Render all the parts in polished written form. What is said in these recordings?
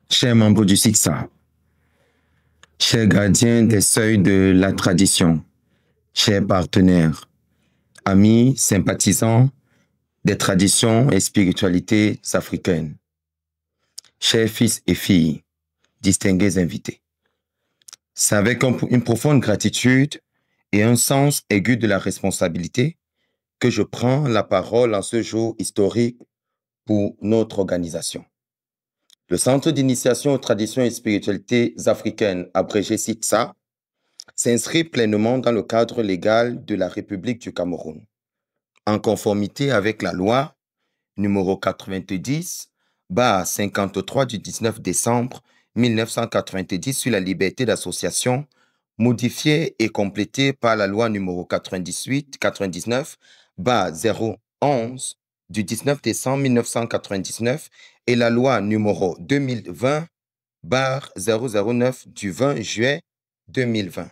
Chers membres du SITSA, chers gardiens des seuils de la tradition, chers partenaires, amis, sympathisants des traditions et spiritualités africaines, chers fils et filles, distingués invités, c'est avec une profonde gratitude et un sens aigu de la responsabilité que je prends la parole en ce jour historique pour notre organisation. Le Centre d'initiation aux traditions et spiritualités africaines, abrégé SITSA, s'inscrit pleinement dans le cadre légal de la République du Cameroun, en conformité avec la loi numéro 90/53 du 19 décembre 1990 sur la liberté d'association, modifiée et complétée par la loi numéro 99/011 du 19 décembre 1999 et la loi numéro 2020/009 du 20 juillet 2020,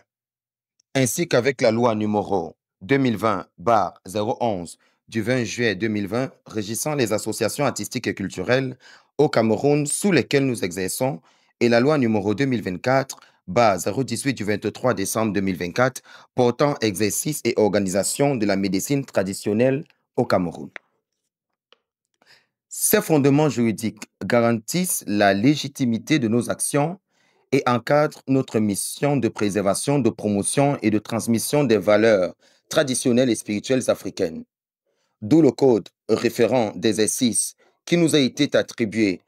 ainsi qu'avec la loi numéro 2020/011 du 20 juillet 2020 régissant les associations artistiques et culturelles au Cameroun sous lesquelles nous exerçons et la loi numéro 2024/018 du 23 décembre 2024 portant exercice et organisation de la médecine traditionnelle au Cameroun. Ces fondements juridiques garantissent la légitimité de nos actions et encadrent notre mission de préservation, de promotion et de transmission des valeurs traditionnelles et spirituelles africaines. D'où le code référent d'exercice qui nous a été attribué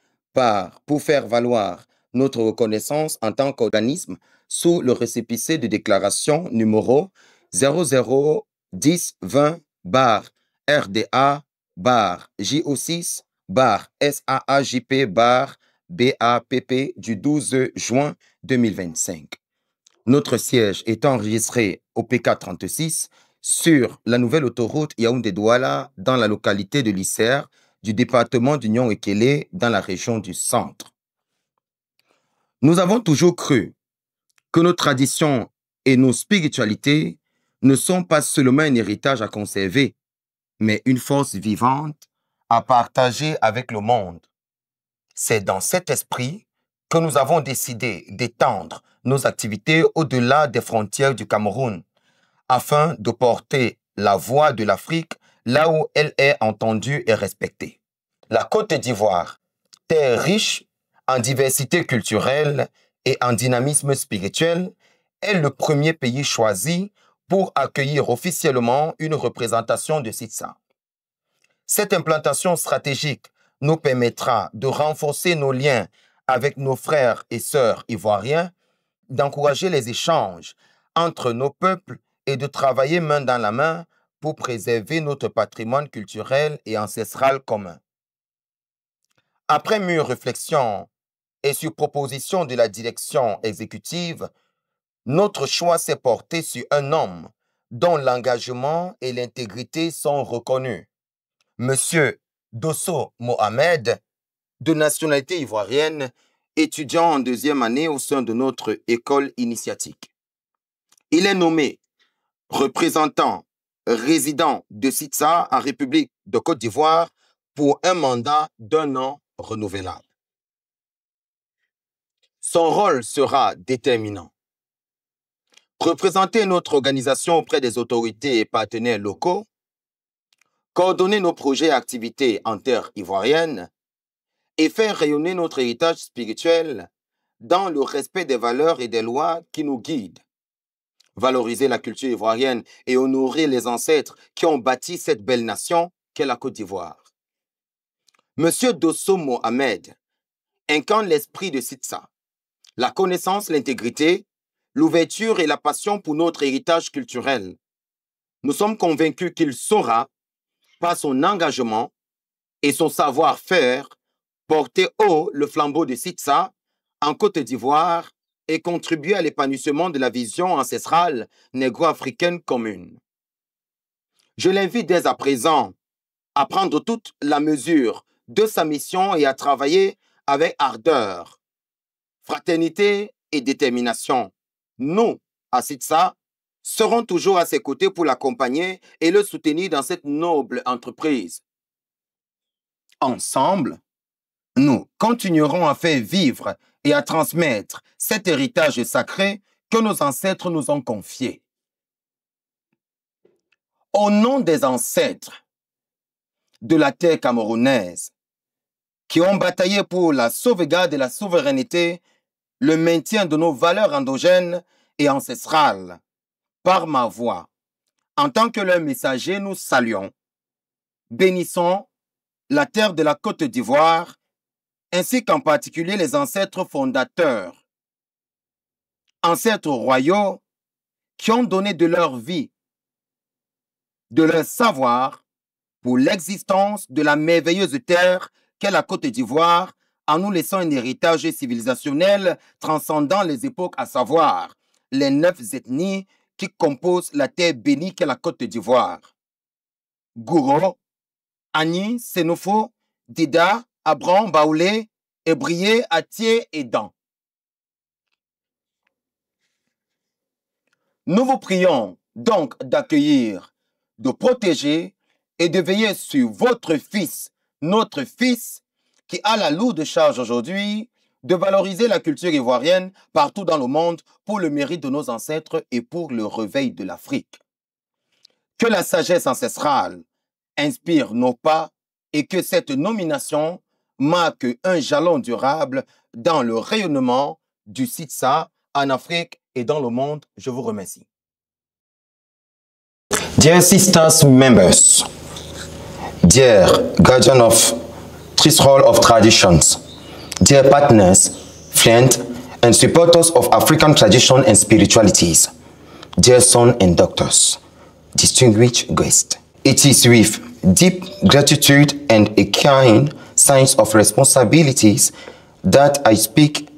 pour faire valoir notre reconnaissance en tant qu'organisme sous le récépissé de déclaration numéro 0010-RDA-JO6-SAAJP-BAPP du 12 juin 2025. Notre siège est enregistré au PK36 sur la nouvelle autoroute Yaoundé-Douala dans la localité de Lisser du département d'Union-Ekele dans la région du Centre. Nous avons toujours cru que nos traditions et nos spiritualités ne sont pas seulement un héritage à conserver, mais une force vivante à partager avec le monde. C'est dans cet esprit que nous avons décidé d'étendre nos activités au-delà des frontières du Cameroun, afin de porter la voix de l'Afrique là où elle est entendue et respectée. La Côte d'Ivoire, terre riche en diversité culturelle et en dynamisme spirituel, est le premier pays choisi pour accueillir officiellement une représentation de SITSA. Cette implantation stratégique nous permettra de renforcer nos liens avec nos frères et sœurs ivoiriens, d'encourager les échanges entre nos peuples et de travailler main dans la main pour préserver notre patrimoine culturel et ancestral commun. Après mûre réflexion et sur proposition de la direction exécutive, notre choix s'est porté sur un homme dont l'engagement et l'intégrité sont reconnus. Monsieur Dosso Mohamed, de nationalité ivoirienne, étudiant en deuxième année au sein de notre école initiatique. Il est nommé représentant résident de SITSA en République de Côte d'Ivoire pour un mandat d'1 an renouvelable. Son rôle sera déterminant. Représenter notre organisation auprès des autorités et partenaires locaux, coordonner nos projets et activités en terre ivoirienne et faire rayonner notre héritage spirituel dans le respect des valeurs et des lois qui nous guident. Valoriser la culture ivoirienne et honorer les ancêtres qui ont bâti cette belle nation qu'est la Côte d'Ivoire. Monsieur Dosso Mohamed incarne l'esprit de SITSA, la connaissance, l'intégrité, l'ouverture et la passion pour notre héritage culturel. Nous sommes convaincus qu'il saura, par son engagement et son savoir-faire, porter haut le flambeau de SITSA en Côte d'Ivoire et contribuer à l'épanouissement de la vision ancestrale négro-africaine commune. Je l'invite dès à présent à prendre toute la mesure de sa mission et à travailler avec ardeur, fraternité et détermination. Nous, à SITSA, serons toujours à ses côtés pour l'accompagner et le soutenir dans cette noble entreprise. Ensemble, nous continuerons à faire vivre et à transmettre cet héritage sacré que nos ancêtres nous ont confié. Au nom des ancêtres de la terre camerounaise qui ont bataillé pour la sauvegarde de la souveraineté, le maintien de nos valeurs endogènes et ancestrales, par ma voix, en tant que leur messager, nous saluons, bénissons la terre de la Côte d'Ivoire, ainsi qu'en particulier les ancêtres fondateurs, ancêtres royaux qui ont donné de leur vie, de leur savoir pour l'existence de la merveilleuse terre qu'est la Côte d'Ivoire, en nous laissant un héritage civilisationnel transcendant les époques, à savoir les 9 ethnies qui composent la terre bénie qu'est la Côte d'Ivoire. Gouro, Ani, Sénofo, Dida, Abran, Baoulé, Ébrié, Atié et Dan. Nous vous prions donc d'accueillir, de protéger et de veiller sur votre fils, notre fils, qui a la lourde charge aujourd'hui de valoriser la culture ivoirienne partout dans le monde pour le mérite de nos ancêtres et pour le réveil de l'Afrique. Que la sagesse ancestrale inspire nos pas et que cette nomination marque un jalon durable dans le rayonnement du SITSA en Afrique et dans le monde. Je vous remercie. Dear sisters, members, dear guardian of Threshold of Traditions, dear partners, friends, and supporters of African tradition and spiritualities, dear sons and daughters, distinguished guests, it is with deep gratitude and a keen sense of responsibilities that I speak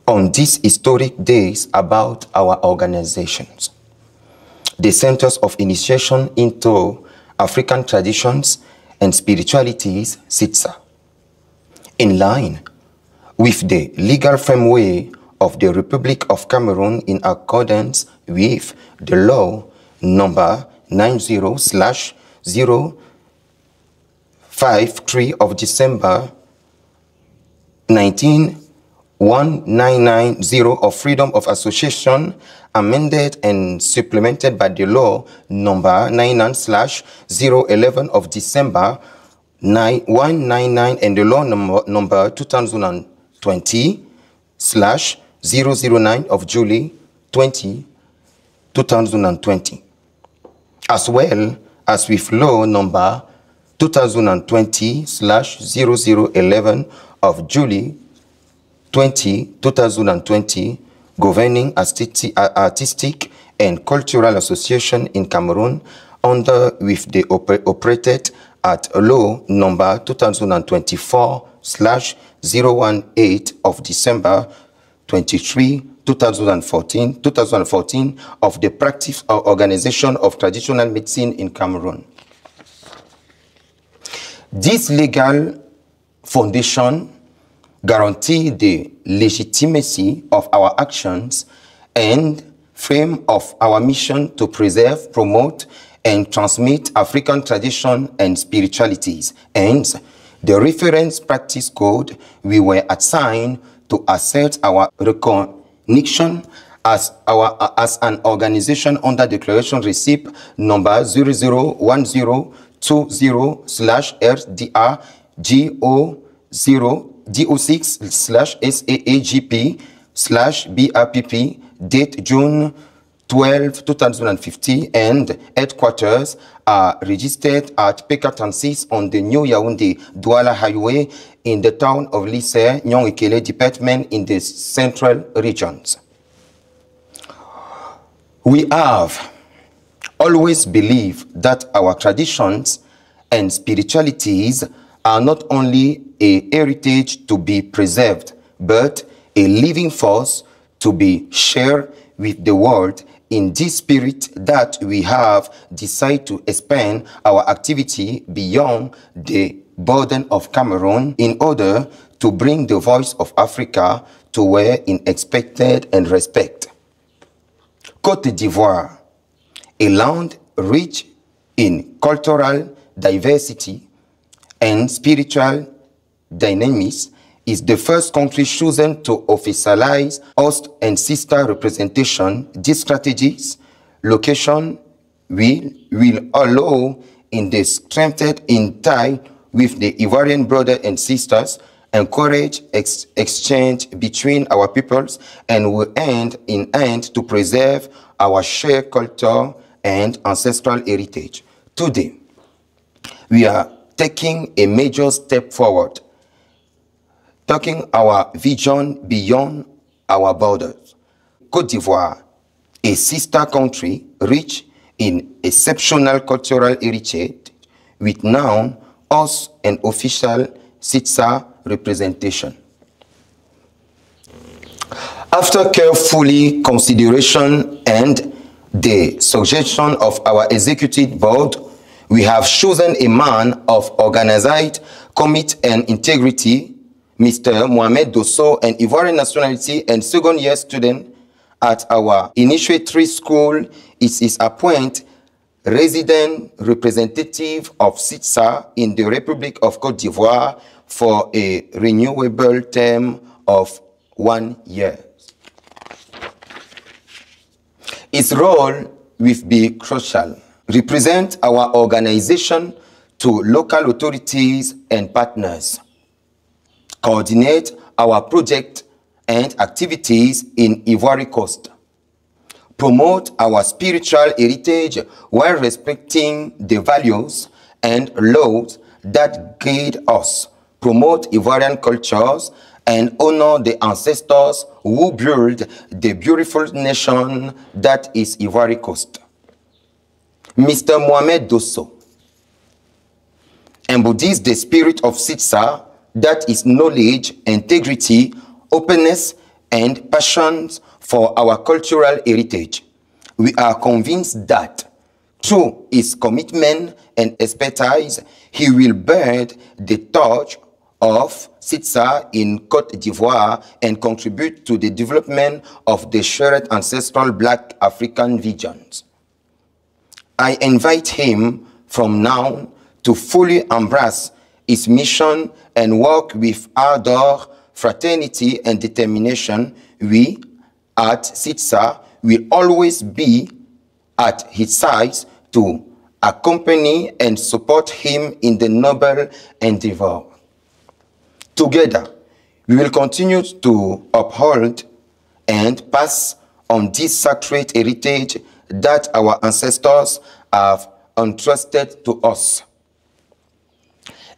on these historic days about our organizations, the Centers of Initiation into African Traditions and Spiritualities, SITSA. In line with the legal framework of the Republic of Cameroon in accordance with the law number 90/053 of December 1990 of Freedom of Association, amended and supplemented by the law number 99/011 of December 199 and the law number 2020/009 of July 2020, as well as with law number 2020/0011 of July 2020 governing artistic and cultural association in Cameroon, under with the operated at law number 2024/018 of December 23, 2014 of the Practice or Organization of Traditional Medicine in Cameroon. This legal foundation guarantee the legitimacy of our actions and frame of our mission to preserve, promote, and transmit African tradition and spiritualities, and the reference practice code we were assigned to assert our recognition as an organization under Declaration Receipt number 001020/RDR GO6/SAAGP/BRPP, date June 12, 2050, and headquarters are registered at PK36 on the New Yaoundé-Douala Highway in the town of Lissé, Nyon-Ikele Department in the central regions. We have always believed that our traditions and spiritualities are not only a heritage to be preserved, but a living force to be shared with the world. In this spirit that we have decided to expand our activity beyond the border of Cameroon in order to bring the voice of Africa to where it is expected and respected. Côte d'Ivoire, a land rich in cultural diversity and spiritual dynamics, is the first country chosen to officialize host and sister representation. These strategies, location will allow in the strengthened in tie with the Ivorian brothers and sisters, encourage exchange between our peoples, and will end to preserve our shared culture and ancestral heritage. Today, we are taking a major step forward, taking our vision beyond our borders. Côte d'Ivoire, a sister country rich in exceptional cultural heritage, with now us an official SITSA representation. After carefully consideration and the suggestion of our executive board, we have chosen a man of organized commit and integrity, Mr. Mohamed Dosso, an Ivorian nationality and second-year student at our initiatory school. Is appointed resident representative of SITSA in the Republic of Côte d'Ivoire for a renewable term of 1 year. Its role will be crucial. Represent our organization to local authorities and partners. Coordinate our project and activities in Ivory Coast. Promote our spiritual heritage while respecting the values and laws that guide us. Promote Ivorian cultures and honor the ancestors who built the beautiful nation that is Ivory Coast. Mr. Mohamed Dosso embodies the spirit of SITSA, that is knowledge, integrity, openness, and passion for our cultural heritage. We are convinced that through his commitment and expertise, he will bear the torch of SITSA in Côte d'Ivoire and contribute to the development of the shared ancestral Black African regions. I invite him from now to fully embrace his mission and work with ardor, fraternity, and determination. We at SITSA will always be at his side to accompany and support him in the noble endeavor. Together, we will continue to uphold and pass on this sacred heritage that our ancestors have entrusted to us.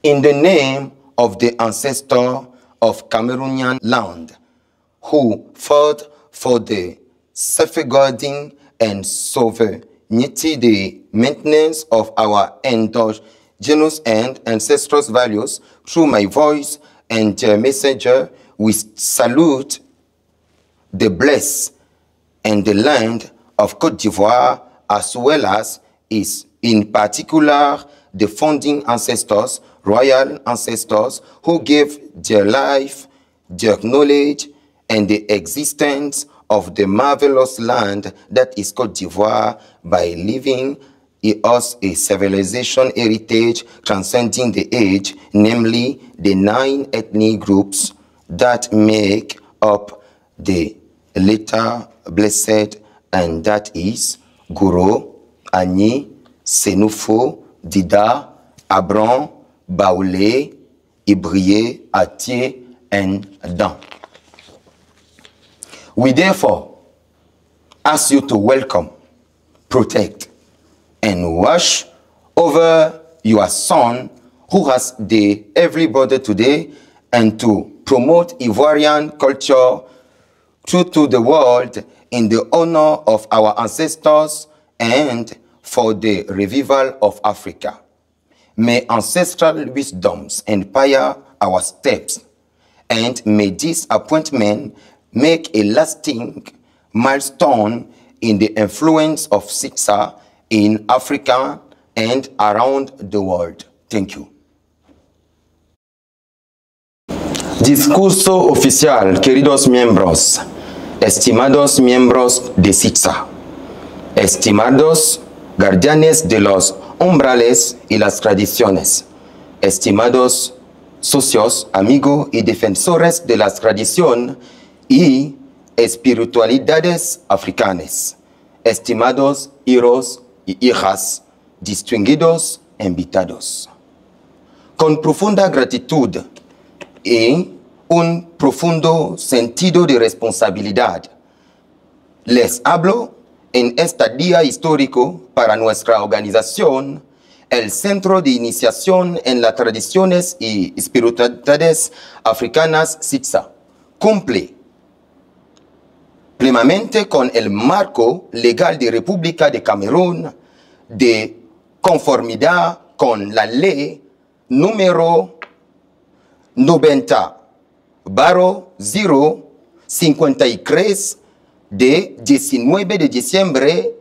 In the name of the ancestor of Cameroonian land, who fought for the safeguarding and sovereignty, the maintenance of our endogenous and ancestral values, through my voice and messenger, we salute the blessed and the land of Côte d'Ivoire, as well as is in particular the founding ancestors, royal ancestors, who gave their life, their knowledge, and the existence of the marvelous land that is Côte d'Ivoire by leaving us a civilization heritage transcending the age, namely the 9 ethnic groups that make up the later blessed, and that is Goro, Agni, Senufo, Dida, Abron, Baoulé, Ibrié, Atié, and Dan. We therefore ask you to welcome, protect, and watch over your son who has the heavenly body today, and to promote Ivorian culture through to the world in the honor of our ancestors and for the revival of Africa. May ancestral wisdoms inspire our steps, and may this appointment make a lasting milestone in the influence of SITSA in Africa and around the world. Thank you. Discurso oficial, queridos miembros, estimados miembros de SITSA, estimados guardianes de los umbrales y las tradiciones, estimados socios, amigos y defensores de las tradiciones y espiritualidades africanas, estimados hijos y hijas, distinguidos invitados. Con profunda gratitud y un profundo sentido de responsabilidad, les hablo en este día histórico para nuestra organización, el Centro de Iniciación en las Tradiciones y Espiritualidades Africanas, CITSA, cumple plenamente con el marco legal de República de Camerún de conformidad con la ley número 90/053 de 19 de diciembre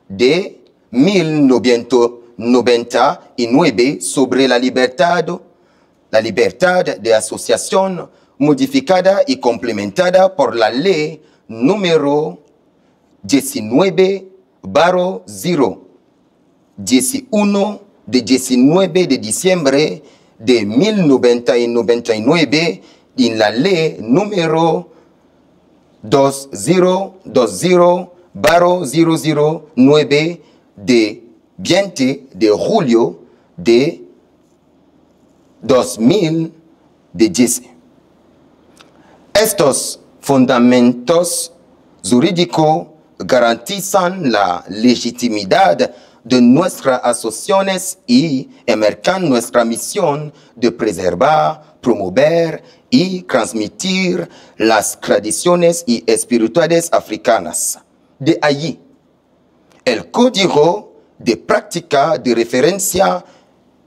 de 1999 sobre la libertad de asociación modificada y complementada por la ley número 19/011 de 19 de diciembre de 1999 y la ley número 2020/009 de 20 de julio de 2010. Estos fundamentos jurídicos garantizan la legitimidad de nuestras asociaciones y enmarcan nuestra misión de preservar, promover y transmitir las tradiciones y espiritualidades africanas. De allí, el código de práctica de referencia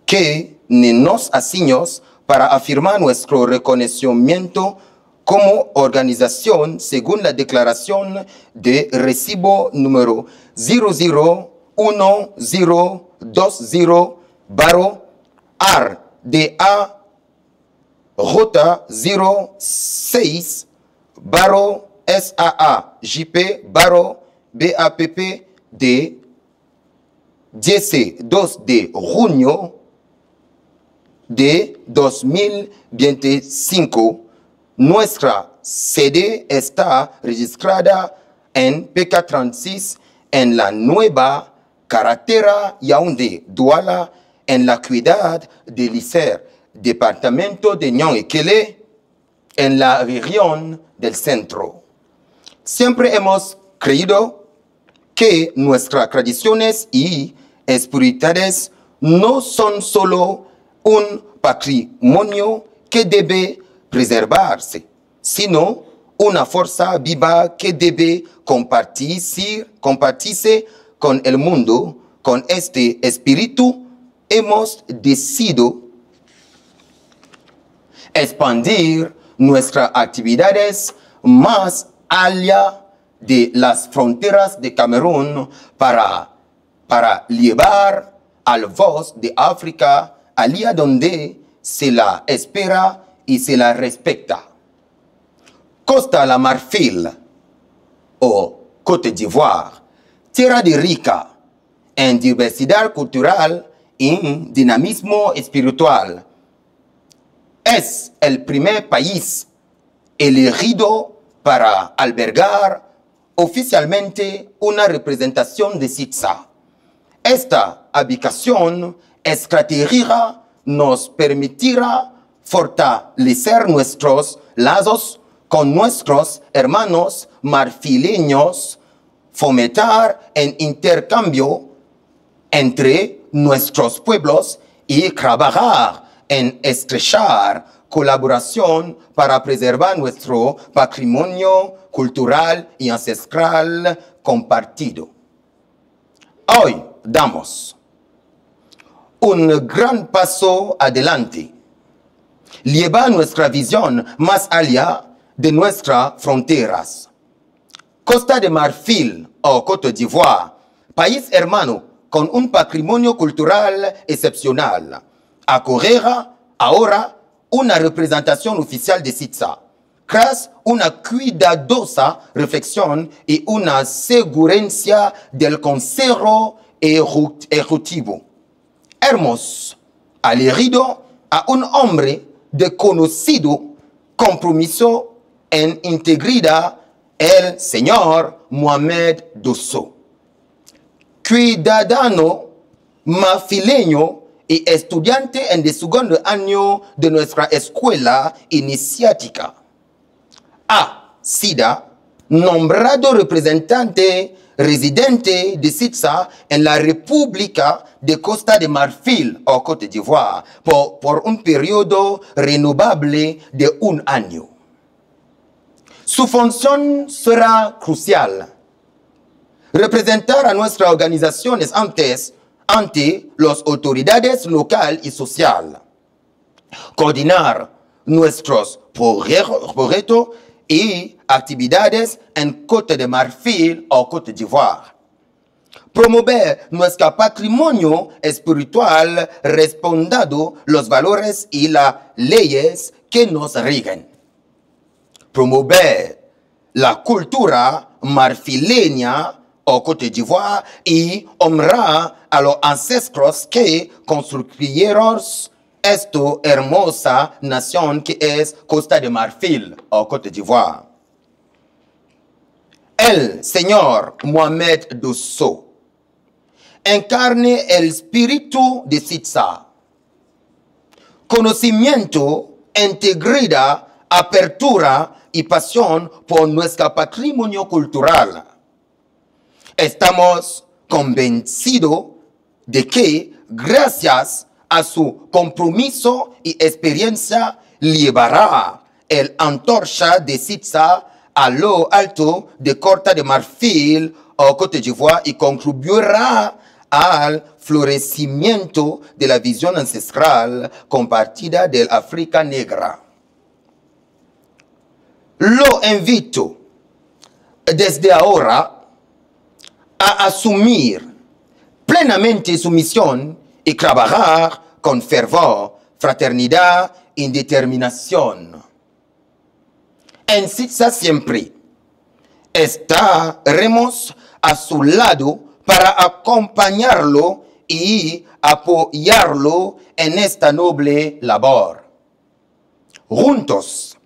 que nos asignamos para afirmar nuestro reconocimiento como organización según la declaración de recibo número 001020/RDA Rota 06/SAA-JP-BAPP de 12 de junio de 2025. Nuestra sede está registrada en PK36 en la nueva carretera Yaoundé-Douala en la ciudad de Liser, departamento de Nion-Ekele, en la región del centro. Siempre hemos creído que nuestras tradiciones y espiritualidades no son solo un patrimonio que debe preservarse, sino una fuerza viva que debe compartirse con el mundo. Con este espíritu hemos decidido expandir nuestras actividades más allá de las fronteras de Camerún para llevar al voz de África allá donde se la espera y se la respeta. Costa la Marfil o Côte d'Ivoire, tierra de rica en diversidad cultural y dinamismo espiritual, es el primer país elegido para albergar oficialmente una representación de CITSA. Esta ubicación estratégica nos permitirá fortalecer nuestros lazos con nuestros hermanos marfileños, fomentar el intercambio entre nuestros pueblos y trabajar en estrechar colaboración para preservar nuestro patrimonio cultural y ancestral compartido. Hoy damos un gran paso adelante, lleva nuestra visión más allá de nuestras fronteras. Costa de Marfil o Côte d'Ivoire, país hermano con un patrimonio cultural excepcional, acogerá ahora una representación oficial de CITSA, tras una cuidadosa reflexión y una seguridad del Consejo Ejecutivo. Hemos elegido a un hombre de conocido compromiso en integridad el señor Mohamed Dosso, ciudadano marfileño y estudiante en el segundo año de nuestra escuela iniciática. Ha sido nombrado representante residente de SITSA en la República de Costa de Marfil o Côte d'Ivoire por un periodo renovable de un año. Su función será crucial. Representar a nuestras organizaciones ante las autoridades local y social. Coordinar nuestros proyectos y actividades en Côte de Marfil o Côte d'Ivoire. Promover nuestro patrimonio espiritual respondiendo los valores y las leyes que nos rigen. Promover la cultura marfileña o Côte d'Ivoire y honrar a los ancestros que construyeron esta hermosa nación que es Costa de Marfil o Côte d'Ivoire. El señor Mohamed Dosso encarne el espíritu de SITSA. Conocimiento, integridad, apertura y pasión por nuestro patrimonio cultural. Estamos convencidos de que, gracias a su compromiso y experiencia, llevará el antorcha de SITSA a lo alto de Costa de Marfil o Côte d'Ivoire y contribuirá al florecimiento de la visión ancestral compartida del África negra. Lo invito desde ahora a asumir plenamente su misión y trabajar con fervor, fraternidad y determinación. En SITSA siempre estaremos a su lado para acompañarlo y apoyarlo en esta noble labor. Juntos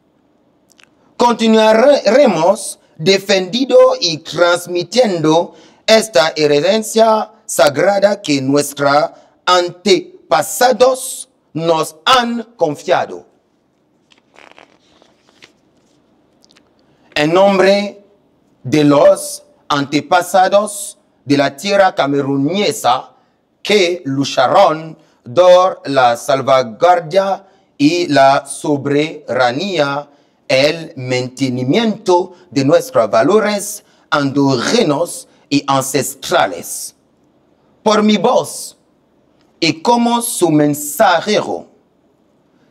continuaremos defendiendo y transmitiendo esta herencia sagrada que nuestros antepasados nos han confiado. En nombre de los antepasados de la tierra camerunesa que lucharon por la salvaguardia y la soberanía, el mantenimiento de nuestros valores endógenos y ancestrales. Por mi voz y como su mensajero,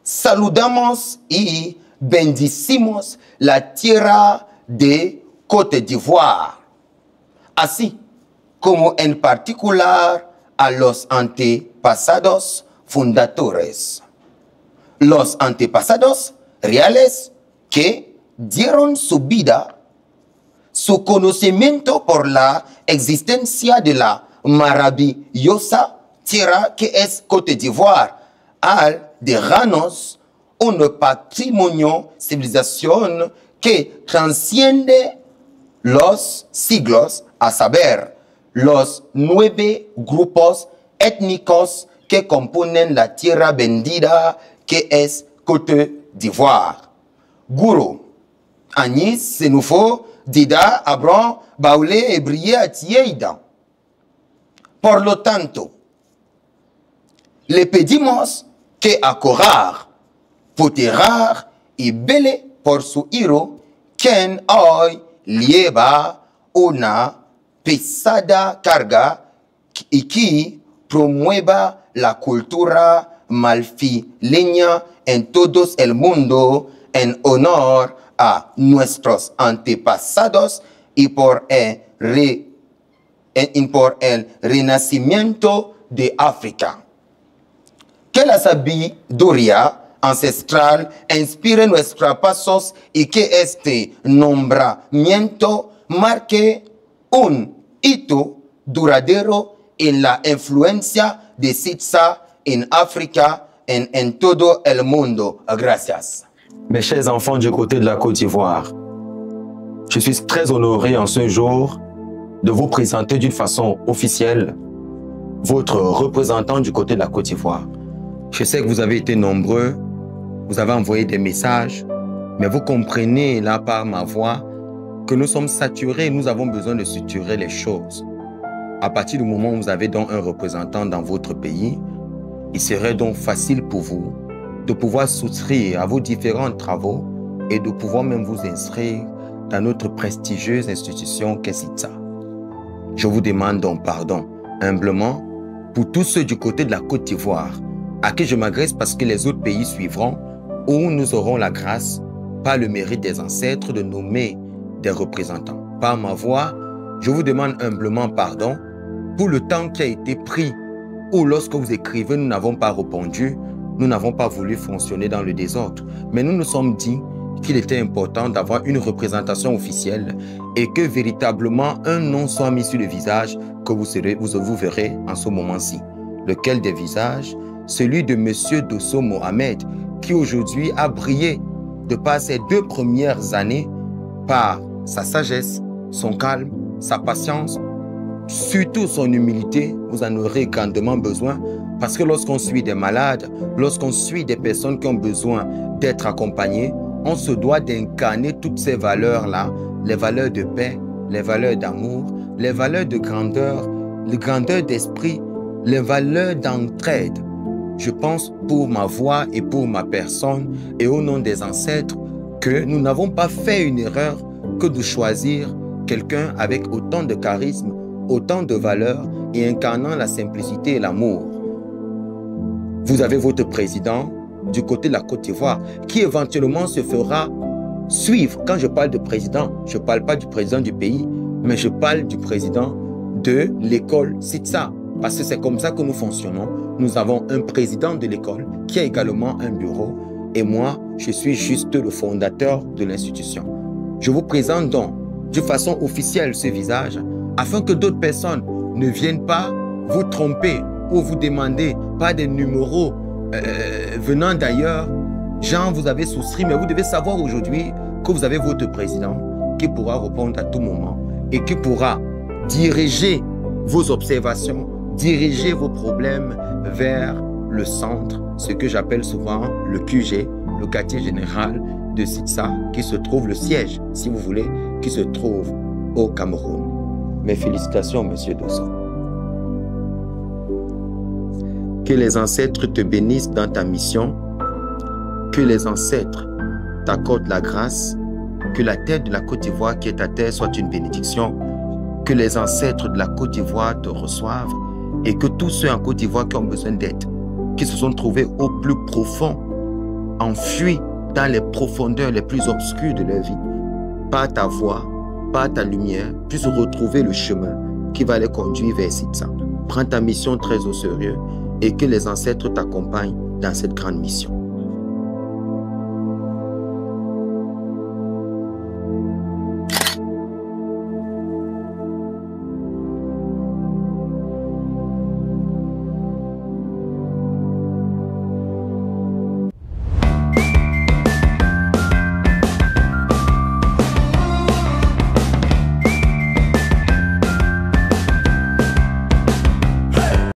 saludamos y bendecimos la tierra de Côte d'Ivoire, así como en particular a los antepasados fundadores. Los antepasados reales que dieron su vida, su conocimiento por la existencia de la maravillosa tierra que es Côte d'Ivoire, al dejarnos un patrimonio, civilización que trasciende los siglos, a saber, los 9 grupos étnicos que componen la tierra bendita que es Côte d'Ivoire. Gourou, Agnès, Sénoufo, Dida, Abram, Baoulé, Ebrié, Atieida. Por lo tanto, le pedimos que acojar, proteger y vele por su hijo, quien hoy lleva una pesada carga y que promueva la cultura marfileña en todo el mundo en honor a nuestros antepasados y por el renacimiento de África. Que la sabiduría ancestral inspire nuestros pasos y que este nombramiento marque un hito duradero en la influencia de SITSA en África en todo el mundo. Gracias. Mes chers enfants du côté de la Côte d'Ivoire, je suis très honoré en ce jour de vous présenter d'une façon officielle votre représentant du côté de la Côte d'Ivoire. Je sais que vous avez été nombreux, vous avez envoyé des messages, mais vous comprenez là par ma voix que nous sommes saturés, nous avons besoin de structurer les choses. À partir du moment où vous avez donc un représentant dans votre pays, il serait donc facile pour vous de pouvoir souscrire à vos différents travaux et de pouvoir même vous inscrire dans notre prestigieuse institution qu'est SITSA. Je vous demande donc pardon, humblement, pour tous ceux du côté de la Côte d'Ivoire, à qui je m'adresse parce que les autres pays suivront, où nous aurons la grâce, par le mérite des ancêtres, de nommer des représentants. Par ma voix, je vous demande humblement pardon pour le temps qui a été pris, ou lorsque vous écrivez, nous n'avons pas répondu, nous n'avons pas voulu fonctionner dans le désordre. Mais nous nous sommes dit qu'il était important d'avoir une représentation officielle et que véritablement un nom soit mis sur le visage que vous verrez en ce moment-ci. Lequel des visages? Celui de M. Dosso Mohamed, qui aujourd'hui a brillé de par ses 2 premières années par sa sagesse, son calme, sa patience, surtout son humilité. Vous en aurez grandement besoin parce que lorsqu'on suit des malades, lorsqu'on suit des personnes qui ont besoin d'être accompagnées, on se doit d'incarner toutes ces valeurs-là, les valeurs de paix, les valeurs d'amour, les valeurs de grandeur, les grandeurs d'esprit, les valeurs d'entraide. Je pense pour ma voix et pour ma personne et au nom des ancêtres que nous n'avons pas fait une erreur que de choisir quelqu'un avec autant de charisme, autant de valeurs et incarnant la simplicité et l'amour. Vous avez votre président du côté de la Côte d'Ivoire qui éventuellement se fera suivre. Quand je parle de président, je ne parle pas du président du pays, mais je parle du président de l'école SITSA. Parce que c'est comme ça que nous fonctionnons. Nous avons un président de l'école qui a également un bureau et moi, je suis juste le fondateur de l'institution. Je vous présente donc de façon officielle ce visage afin que d'autres personnes ne viennent pas vous tromper ou vous demander pas des numéros venant d'ailleurs. Genre, vous avez souscrit, mais vous devez savoir aujourd'hui que vous avez votre président qui pourra répondre à tout moment et qui pourra diriger vos observations, diriger vos problèmes vers le centre, ce que j'appelle souvent le QG, le quartier général de SITSA, qui se trouve, le siège, si vous voulez, qui se trouve au Cameroun. Mes félicitations, Monsieur Dosso. Que les ancêtres te bénissent dans ta mission, que les ancêtres t'accordent la grâce, que la terre de la Côte d'Ivoire qui est ta terre soit une bénédiction, que les ancêtres de la Côte d'Ivoire te reçoivent et que tous ceux en Côte d'Ivoire qui ont besoin d'aide, qui se sont trouvés au plus profond, enfuis dans les profondeurs les plus obscures de leur vie, par ta voix, par ta lumière, puissent retrouver le chemin qui va les conduire vers SITSA. Prends ta mission très au sérieux et que les ancêtres t'accompagnent dans cette grande mission.